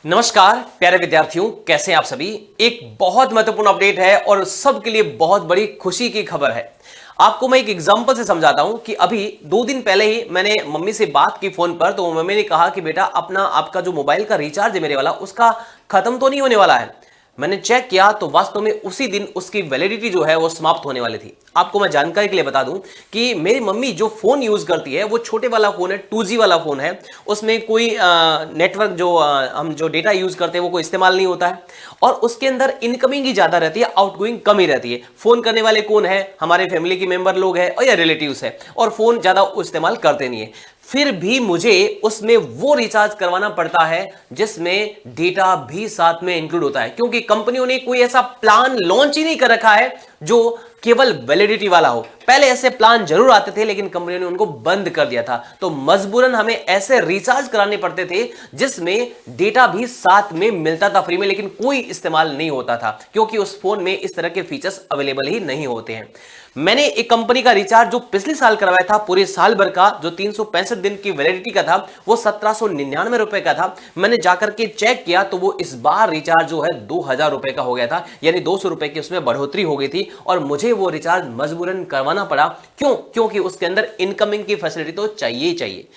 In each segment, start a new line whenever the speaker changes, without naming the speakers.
नमस्कार प्यारे विद्यार्थियों, कैसे हैं आप सभी। एक बहुत महत्वपूर्ण अपडेट है और सबके लिए बहुत बड़ी खुशी की खबर है। आपको मैं एक एग्जांपल से समझाता हूं कि अभी 2 दिन पहले ही मैंने मम्मी से बात की फोन पर, तो मम्मी ने कहा कि बेटा आपका जो मोबाइल का रिचार्ज है मेरे वाला, उसका खत्म तो नहीं होने वाला है। मैंने चेक किया तो वास्तव में उसी दिन उसकी वैलिडिटी जो है वो समाप्त होने वाली थी। आपको मैं जानकारी के लिए बता दूं कि मेरी मम्मी जो फोन यूज करती है वो छोटे वाला फोन है, 2G वाला फोन है। उसमें कोई नेटवर्क हम जो डेटा यूज करते हैं वो कोई इस्तेमाल नहीं होता है और उसके अंदर इनकमिंग ही ज्यादा रहती है, आउटगोइंग कम ही रहती है। फोन करने वाले कौन है? हमारे फैमिली के मेंबर लोग हैं और या रिलेटिव्स है, और फोन ज्यादा इस्तेमाल करते नहीं है। फिर भी मुझे उसमें वो रिचार्ज करवाना पड़ता है जिसमें डेटा भी साथ में इंक्लूड होता है, क्योंकि कंपनियों ने कोई ऐसा प्लान लॉन्च ही नहीं कर रखा है जो केवल वैलिडिटी वाला हो। पहले ऐसे प्लान जरूर आते थे लेकिन कंपनियों ने उनको बंद कर दिया था, तो मजबूरन हमें ऐसे रिचार्ज कराने पड़ते थे जिसमें डेटा भी साथ में मिलता था फ्री में, लेकिन कोई इस्तेमाल नहीं होता था क्योंकि उस फोन में इस तरह के फीचर्स अवेलेबल ही नहीं होते हैं। मैंने एक कंपनी का रिचार्ज जो पिछले साल करवाया था, पूरे साल भर का, जो 365 दिन की वैलिडिटी का था, वो 1799 रुपए का था। मैंने जाकर के चेक किया तो वो इस बार रिचार्ज जो है 2000 रुपए का हो गया था, यानी 200 रुपए की उसमें बढ़ोतरी हो गई थी और मुझे वो रिचार्ज मजबूरन करवाना पड़ा। क्यों? क्योंकि उसके अंदर इनकमिंग की फैसिलिटी तो चाहिए ही चाहिए।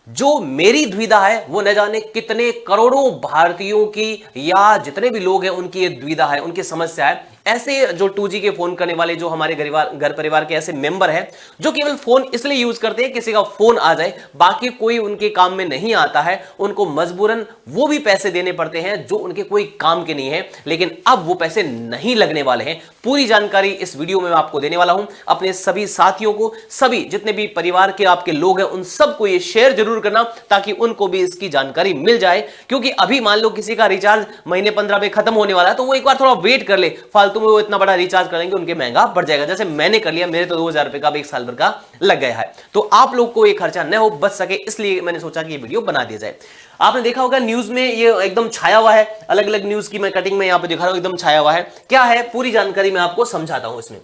जो मेरी दुविधा है वो न जाने कितने करोड़ों भारतीयों की या जितने भी लोग हैं उनकी ये दुविधा है, उनकी समस्या है। ऐसे जो 2G के फोन करने वाले जो हमारे घर परिवार के ऐसे मेंबर हैं जो केवल फोन इसलिए यूज करते हैं किसी का फोन आ जाए, बाकी कोई उनके काम में नहीं आता है, उनको मजबूरन वो भी पैसे देने पड़ते हैं जो उनके कोई काम के नहीं है। लेकिन अब वो पैसे नहीं लगने वाले हैं। पूरी जानकारी इस वीडियो में मैं आपको देने वाला हूं। अपने सभी साथियों को, सभी जितने भी परिवार के आपके लोग हैं, उन सबको ये शेयर जरूर करना ताकि उनको भी इसकी जानकारी मिल जाए। क्योंकि अभी मान लो किसी का रिचार्ज महीने 15 में खत्म होने वाला है तो वो एक बार थोड़ा वेट कर ले, फालतू में वो इतना बड़ा रिचार्ज करेंगे उनके महंगा पड़ जाएगा। जैसे मैंने कर लिया, मेरे तो 2000 रुपए का एक साल भर का लग गया है। तो आप लोग को ये खर्चा न हो, बच सके, इसलिए मैंने सोचा कि ये वीडियो बना दिया जाए। आपने देखा होगा न्यूज में ये एकदम छाया हुआ है, अलग अलग न्यूज की मैं कटिंग में यहां पे दिखा रहा हूं, एकदम छाया हुआ है। क्या है पूरी जानकारी मैं आपको समझाता हूं इसमें।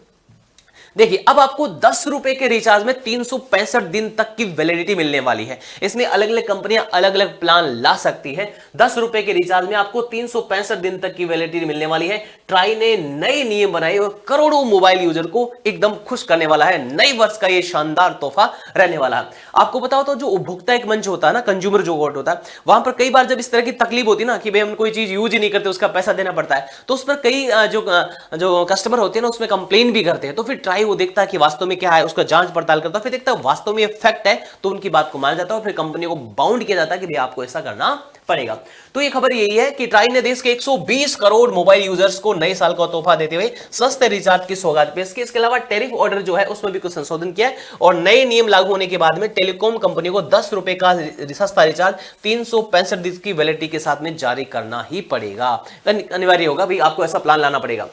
देखिए, अब आपको 10 रुपए के रिचार्ज में 365 दिन तक की वैलिडिटी मिलने वाली है। इसमें अलग अलग कंपनियां अलग अलग प्लान ला सकती है। 10 रुपए के रिचार्ज में आपको 365 दिन तक की वैलिडिटी मिलने वाली है। ट्राई ने नए नियम बनाए और करोड़ों मोबाइल यूजर को एकदम खुश करने वाला है। नए वर्ष का यह शानदार तोहफा रहने वाला है। आपको बताओ तो जो उपभोक्ता एक मंच होता है ना, कंज्यूमर जो कोर्ट होता है, वहां पर कई बार जब इस तरह की तकलीफ होती है ना कि भाई हम कोई चीज यूज ही नहीं करते, उसका पैसा देना पड़ता है, तो उस पर कई जो कस्टमर होते हैं ना उसमें कंप्लेन भी करते हैं। तो फिर ट्राई वो देखता है कि वास्तव में क्या है, उसका जांच पड़ताल करता है, फिर देखता है वास्तव में ये फैक्ट है तो उनकी बात को माना जाता है और फिर कंपनी को बाउंड किया जाता है कि भाई आपको ऐसा करना पड़ेगा। तो ये खबर यही है कि ट्राई ने देश के 120 करोड़ मोबाइल यूजर्स को नए साल का तोहफा देते हुए सस्ते रिचार्ज की सौगात पेश की। इसके अलावा टैरिफ ऑर्डर जो है उसमें भी कुछ संशोधन किया है और नए नियम लागू होने के बाद में टेलीकॉम कंपनी को 10 रुपए का सस्ता रिचार्ज 365 दिन की वैलिडिटी के साथ में जारी करना ही पड़ेगा, अनिवार्य होगा। भाई आपको ऐसा प्लान लाना पड़ेगा।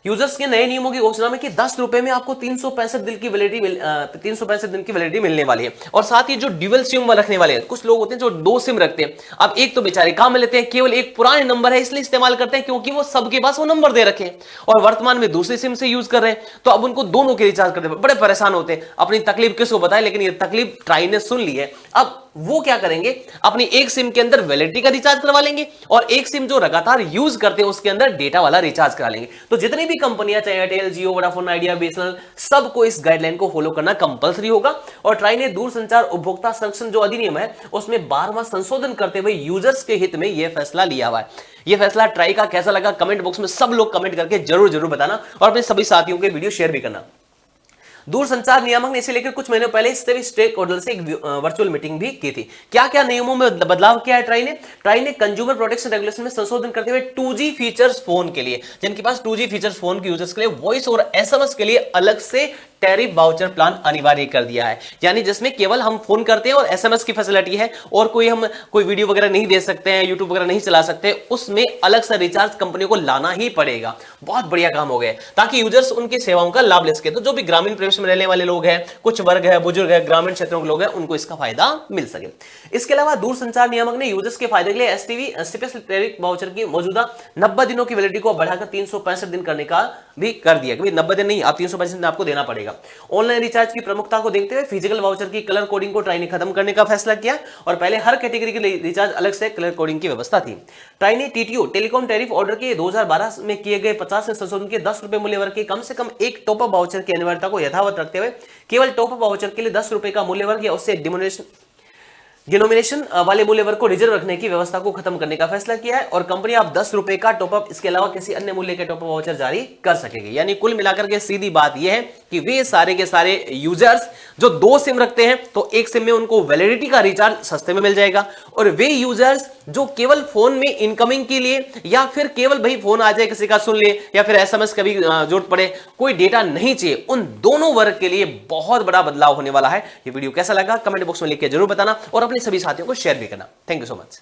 यूजर्स के नए नियमों की घोषणा में कि 10 रुपए में आपको 365 दिन की वैलिडिटी मिलने वाली है। और साथ ही जो ड्यूअल सिम रखने वाले हैं, कुछ लोग होते हैं जो 2 सिम रखते हैं। अब एक तो बेचारे काम में लेते हैं, केवल एक पुराने नंबर है इसलिए इस्तेमाल करते हैं क्योंकि वो सबके पास वो नंबर दे रखे हैं और वर्तमान में दूसरी सिम से यूज कर रहे हैं, तो अब उनको दोनों के रिचार्ज करते बड़े परेशान होते हैं। अपनी तकलीफ किसको बताए, लेकिन ये तकलीफ ट्राई ने सुन ली है। अब वो क्या करेंगे, अपनी एक सिम के अंदर वैलिडिटी का रिचार्ज करवा लेंगे और एक सिम जो लगातार यूज करते हैं उसके अंदर डेटा वाला रिचार्ज करा लेंगे। तो जितनी भी कंपनियां, चाहे एयरटेल, जियो, वोडाफोन आइडिया, बीएसएनएल, सबको इस गाइडलाइन को फॉलो करना कंपलसरी होगा। और ट्राई ने दूरसंचार उपभोक्ता संरक्षण जो अधिनियम है उसमें 12वां संशोधन करते हुए यूजर्स के हित में यह फैसला लिया हुआ है। यह फैसला ट्राई का कैसा लगा कमेंट बॉक्स में सब लोग कमेंट करके जरूर जरूर बताना और अपने सभी साथियों के वीडियो शेयर भी करना। दूरसंचार नियामक ने इसे लेकर कुछ महीनों पहले सभी स्टेक होल्डर से एक वर्चुअल मीटिंग भी की थी। क्या क्या नियमों में बदलाव किया है ट्राई ने कंज्यूमर प्रोटेक्शन रेगुलेशन में संशोधन करते हुए 2G फीचर्स फोन के लिए, जिनके पास 2G फीचर्स फोन के यूजर्स के लिए वॉइस और एसएमएस के लिए अलग से टैरिफ वाउचर प्लान अनिवार्य कर दिया है। यानी जिसमें केवल हम फोन करते हैं और एसएमएस की फैसिलिटी है और कोई वीडियो वगैरह नहीं दे सकते हैं, यूट्यूब वगैरह नहीं चला सकते, उसमें अलग से रिचार्ज कंपनी को लाना ही पड़ेगा। बहुत बढ़िया काम हो गया ताकि यूजर्स उनकी सेवाओं का लाभ ले सके। तो जो भी ग्रामीण प्रदेश में रहने वाले लोग हैं, कुछ वर्ग है, बुजुर्ग है, ग्रामीण क्षेत्रों के लोग हैं, उनको इसका फायदा मिल सके। इसके अलावा दूरसंचार नियामक ने यूजर्स के फायदे के लिए एसटीवी स्पेशल टैरिफ वाउचर की मौजूदा 90 दिनों की वैलिडिटी को बढ़ाकर 365 दिन करने का भी कर दिया कि 90 दिन नहीं, आप 365 दिन आपको देना पड़ेगा। ऑनलाइन रिचार्ज की प्रमुखता को देखते हुए फिजिकल वाउचर की कलर कोडिंग को ट्राई ने खत्म करने का फैसला किया और पहले हर कैटेगरी के लिए रिचार्ज अलग से कलर कोडिंग की व्यवस्था थी। ट्राई ने टीटीओ टेलीकॉम टैरिफ ऑर्डर के 2012 में किए गए 50 संशोधन के 10 रुपए मूल्य वर्ग के कम से कम एक टॉपअप वाउचर की अनिवार्यता को यथावत रखते हुए केवल टॉपअप वाउचर के लिए 10 रुपए का मूल्य वर्ग या उससे डिनोमिनेशन वाले मूल्य वर्ग को रिजर्व रखने की व्यवस्था को खत्म करने का फैसला किया है और कंपनी आप 10 रुपए का टॉपअप इसके अलावा किसी अन्य मूल्य के टॉपअप वाउचर जारी कर सकेगी। यानी कुल मिलाकर के सीधी बात यह है कि वे सारे के सारे यूजर्स जो 2 सिम रखते हैं तो एक सिम में उनको वैलिडिटी का रिचार्ज सस्ते में मिल जाएगा और वे यूजर्स जो केवल फोन में इनकमिंग के लिए या फिर केवल भाई फोन आ जाए किसी का सुन ले या फिर एसएमएस कभी जरूरत पड़े कोई डेटा नहीं चाहिए, उन दोनों वर्ग के लिए बहुत बड़ा बदलाव होने वाला है। ये वीडियो कैसा लगा कमेंट बॉक्स में लिख के जरूर बताना और अपने सभी साथियों को शेयर भी करना। Thank you so much.